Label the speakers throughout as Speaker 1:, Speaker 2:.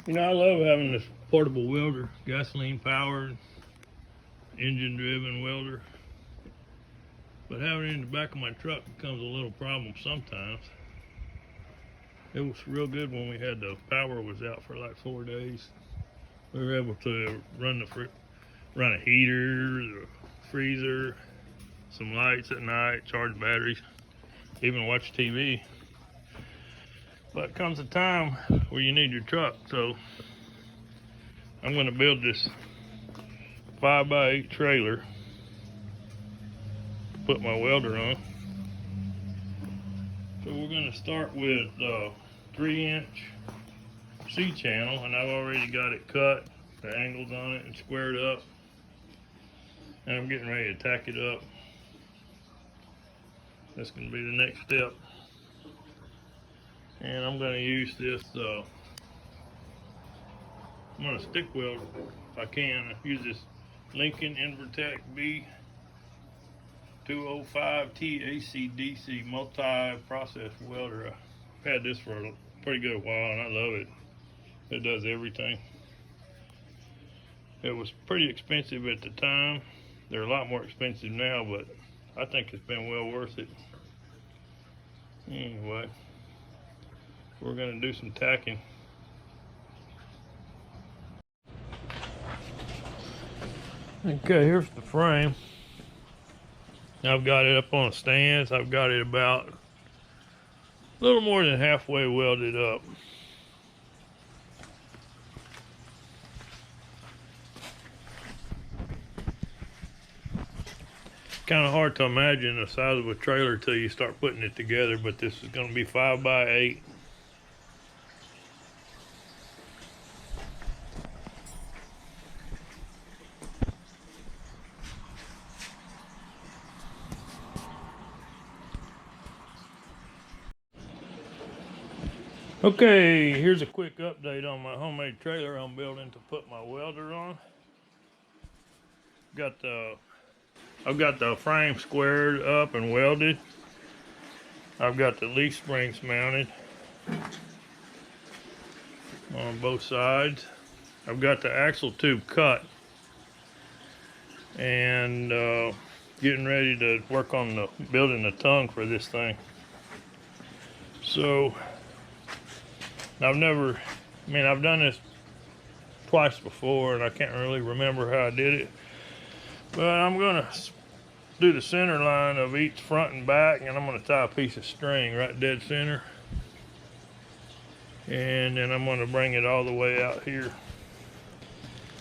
Speaker 1: You know, I love having this portable welder, gasoline powered, engine driven welder. But having it in the back of my truck becomes a little problem sometimes. It was real good when we had the power was out for like 4 days. We were able to run a heater, the freezer, some lights at night, charge batteries, even watch TV. But comes a time where you need your truck, so I'm going to build this 5x8 trailer to put my welder on. So we're going to start with 3-inch C-channel, and I've already got it cut, the angles on it, and squared up. And I'm getting ready to tack it up. That's going to be the next step. And I'm going to use this, I'm going to stick weld if I can. I use this Lincoln Invertech B205T AC/DC multi-process welder. I've had this for a pretty good while and I love it. It does everything. It was pretty expensive at the time. They're a lot more expensive now, but I think it's been well worth it. Anyway, we're going to do some tacking. Okay, here's the frame. I've got it up on stands. I've got it about a little more than halfway welded up. Kind of hard to imagine the size of a trailer till you start putting it together, but this is going to be 5x8. Okay, here's a quick update on my homemade trailer I'm building to put my welder on. I've got the frame squared up and welded. I've got the leaf springs mounted on both sides. I've got the axle tube cut and getting ready to work on building the tongue for this thing. So I've done this twice before and I can't really remember how I did it. But I'm gonna do the center line of each front and back, and I'm gonna tie a piece of string right dead center. And then I'm gonna bring it all the way out here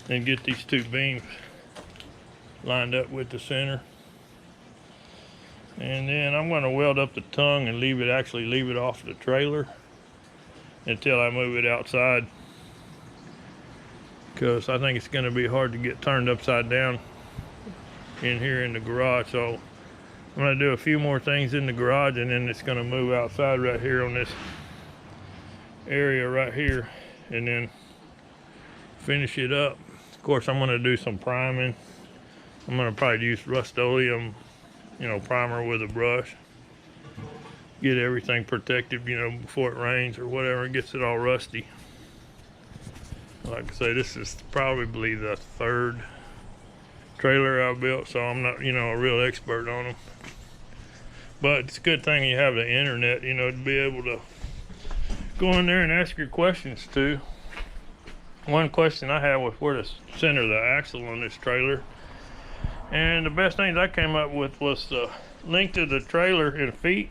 Speaker 1: and get these two beams lined up with the center. And then I'm gonna weld up the tongue and leave it off the trailer until I move it outside, because I think it's gonna be hard to get turned upside down in here in the garage. So I'm going to do a few more things in the garage, and then it's going to move outside right here on this area right here, and then finish it up. Of course, I'm going to do some priming. I'm going to probably use Rust-Oleum, primer with a brush. Get everything protected, before it rains or whatever, it gets it all rusty. Like I say, this is probably the third trailer I built, so I'm not, a real expert on them. But it's a good thing you have the internet, to be able to go in there and ask your questions too. One question I had was where to center the axle on this trailer. And the best things I came up with was the length of the trailer in feet,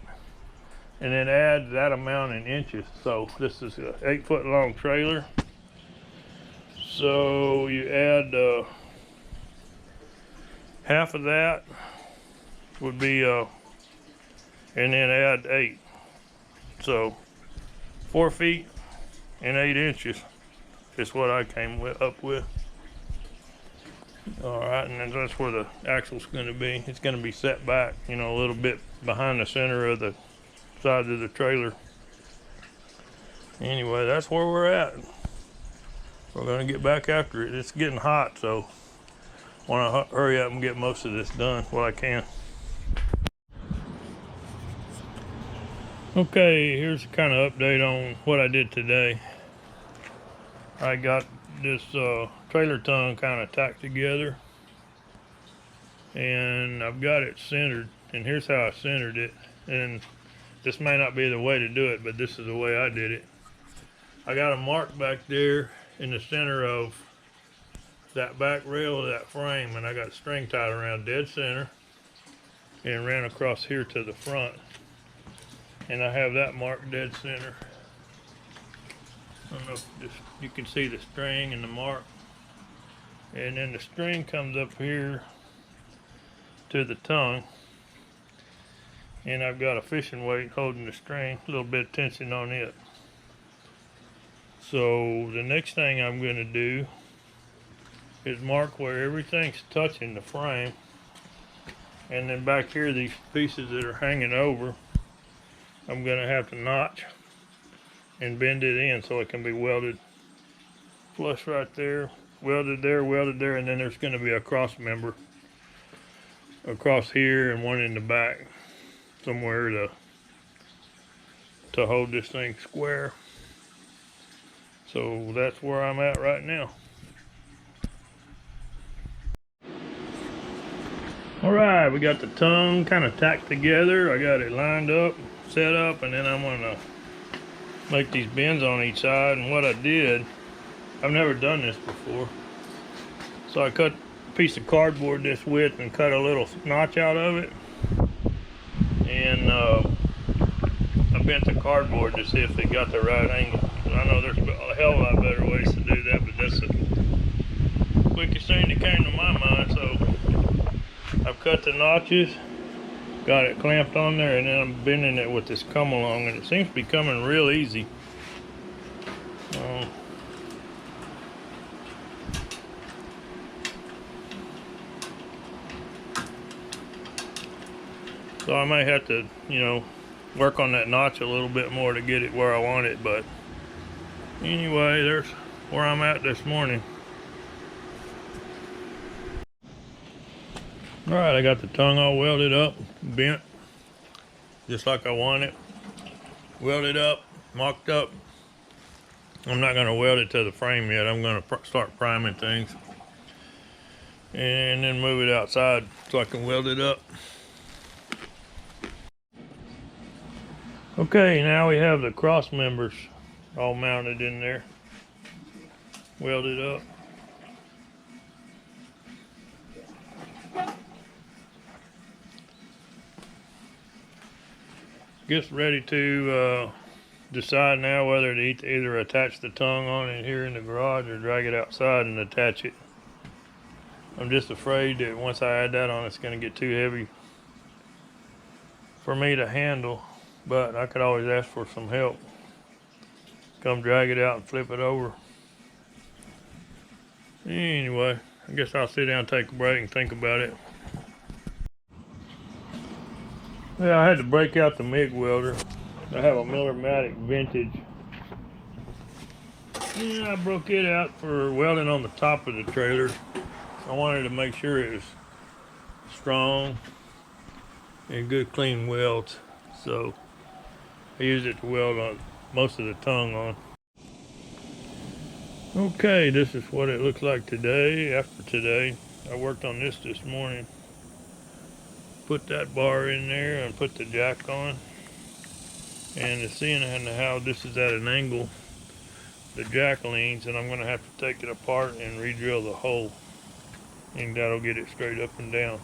Speaker 1: and then add that amount in inches. So this is an 8-foot long trailer. So you add half of that would be, and then add 8. So 4 feet and 8 inches is what I came up with. All right, and then that's where the axle's going to be. It's going to be set back, a little bit behind the center of the side of the trailer. Anyway, that's where we're at. We're going to get back after it. It's getting hot, so I want to hurry up and get most of this done while I can. Okay, here's a kind of update on what I did today. I got this trailer tongue kind of tacked together, and I've got it centered, and here's how I centered it. And this may not be the way to do it, but this is the way I did it. I got a mark back there in the center of that back rail of that frame, and I got string tied around dead center and ran across here to the front, and I have that mark dead center. I don't know if you can see the string and the mark, and then the string comes up here to the tongue, and I've got a fishing weight holding the string, a little bit of tension on it. So the next thing I'm going to do is mark where everything's touching the frame, and then back here, these pieces that are hanging over, I'm going to have to notch and bend it in so it can be welded flush right there, welded there, and then there's going to be a cross member across here and one in the back somewhere to hold this thing square. So that's where I'm at right now. All right, we got the tongue kind of tacked together. I got it lined up, set up, and then I'm gonna make these bends on each side. And what I did, I've never done this before, so I cut a piece of cardboard this width and cut a little notch out of it, and I bent the cardboard to see if it got the right angle. I know there's a hell of a lot better ways to do that, but that's the quickest thing that came to my mind. So I've cut the notches, got it clamped on there, and then I'm bending it with this come along, and it seems to be coming real easy. So I may have to, work on that notch a little bit more to get it where I want it, but anyway, there's where I'm at this morning. All right, I got the tongue all welded up, bent, just like I want it. Welded up, mocked up. I'm not gonna weld it to the frame yet. I'm gonna start priming things and then move it outside so I can weld it up. Okay, now we have the cross members all mounted in there, welded up. Just ready to decide now whether to either attach the tongue on it here in the garage or drag it outside and attach it. I'm just afraid that once I add that on, it's going to get too heavy for me to handle, but I could always ask for some help. Come drag it out and flip it over. Anyway, I guess I'll sit down, take a break, and think about it. Yeah, I had to break out the MIG welder. I have a Miller-Matic vintage. Yeah, I broke it out for welding on the top of the trailer. I wanted to make sure it was strong and good clean welds. So I used it to weld on most of the tongue on. Okay, this is what it looks like today, after today. I worked on this morning. Put that bar in there and put the jack on. And seeing how this is at an angle, the jack leans, and I'm going to have to take it apart and re-drill the hole. And that'll get it straight up and down.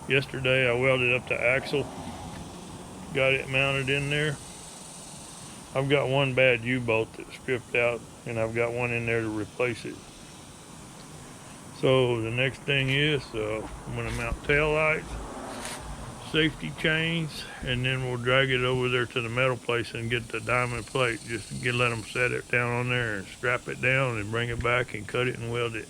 Speaker 1: Yesterday I welded up the axle, got it mounted in there. I've got one bad U-bolt that's stripped out, and I've got one in there to replace it. So the next thing is I'm going to mount tail lights, safety chains, and then we'll drag it over there to the metal place and get the diamond plate. Just let them set it down on there and strap it down and bring it back and cut it and weld it.